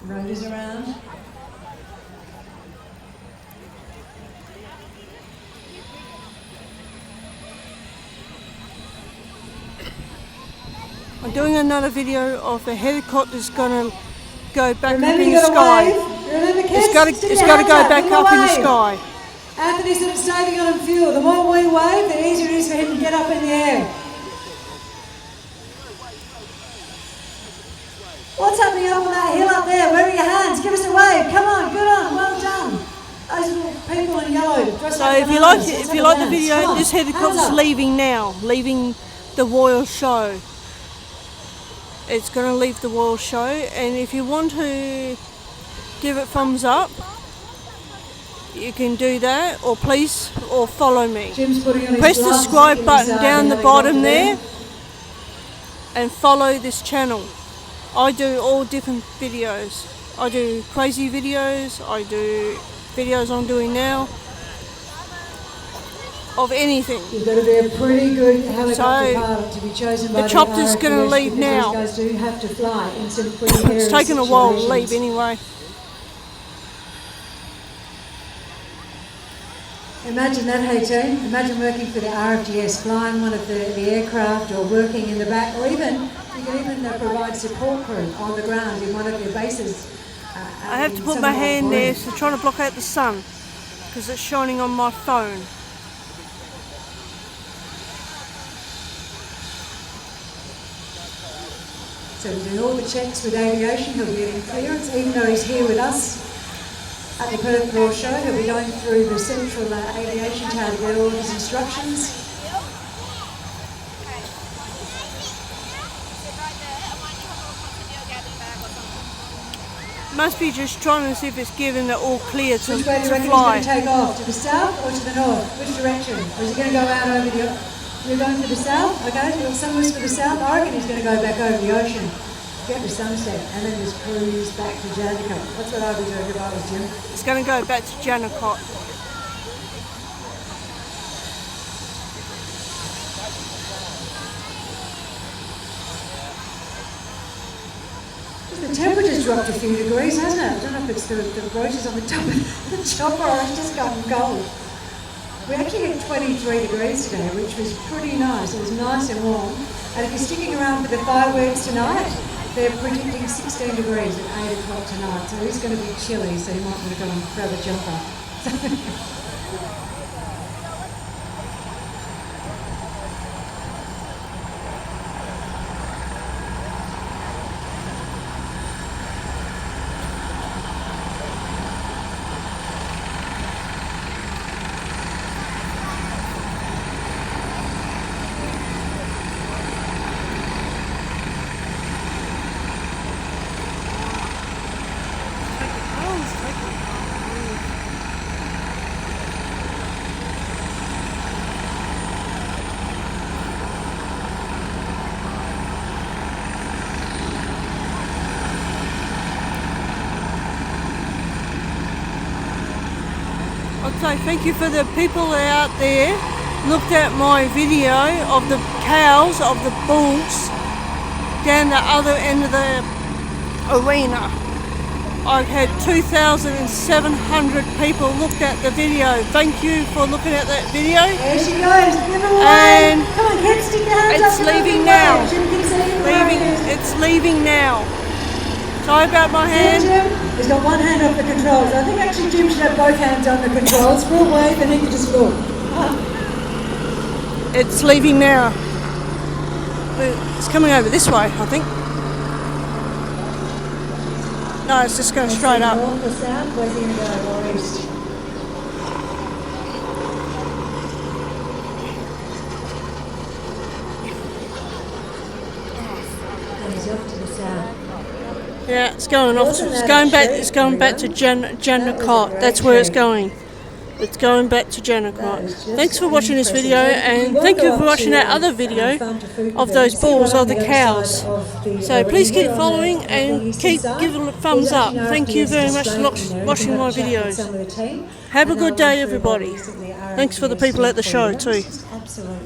Rotors around. I'm doing another video of a helicopter that's going to go back up in the sky. It's got to go back up in the sky. Anthony's sort of saving on fuel. The more we wave, the easier it is for him to get up in the air. What's happening up on that hill up there? Where are your hands? Give us a wave. Come on, good on, well done. Those little people in yellow. So if you like the video, this helicopter's leaving now, leaving the Royal Show. It's going to leave the Royal Show, and if you want to give it thumbs up, you can do that, or follow me. Press the subscribe button down the bottom there and follow this channel. I do all different videos. I do crazy videos, I do videos I'm doing now, of anything. You've got to be a pretty good helicopter pilot to be chosen by the chopper's going to leave now. These guys do have to fly in some pretty hairy It's taken a while to leave situations. anyway. Imagine that, hey team. Imagine working for the RFGS, flying one of the aircraft, or working in the back, or even you can even provide support crew on the ground in one of your bases. I have to put my hand there to try to block out the sun because it's shining on my phone. So we're doing all the checks with aviation. He'll be getting clearance, even though he's here with us at the Perth Royal Show. He'll be going through the central aviation tower to get all of his instructions. Must be just trying to see if it's given it all clear to Which way do you reckon fly. he's going to take off? To the south or to the north? Which direction? Or is he going to go out over the... You're going to the south? Okay, you've got sunwest for the south. I reckon he's going to go back over the ocean, get the sunset, and then just cruise back to Jandakot. That's what I would do if I was Jim. It's going to go back to Jandakot. The temperature's dropped a few degrees, hasn't it? I don't know if it's the rotors on the top of the chopper or it's just gotten cold. We actually hit 23 degrees today, which was pretty nice. It was nice and warm. And if you're sticking around for the fireworks tonight, they're predicting 16 degrees at 8 o'clock tonight. So it's going to be chilly, so you might want to go and grab a jumper. Okay, thank you for the people out there looked at my video of the cows, of the bulls, down the other end of the arena. I've had 2,700 people looked at the video. Thank you for looking at that video. There she goes, give her away. And come on, kids, stick your hands it's up. leaving now. It's leaving now. Sorry about my hand. Jim, he's got one hand off the controls. I think actually Jim should have both hands on the controls for a wave and he can just look. It's leaving now. It's coming over this way, I think. No, it's just going straight up. North or south? Where's he going to go? Or east? And he's off to the south. Yeah, it's going off. It's going back. It's going back to Jandakot. That's where it's going. It's going back to Jandakot. Thanks for watching this video, and thank you for watching that other video of those bulls, of the cows. So please keep following and keep giving a thumbs up. Thank you very much for watching my videos. Have a good day, everybody. Thanks for the people at the show too. Absolutely.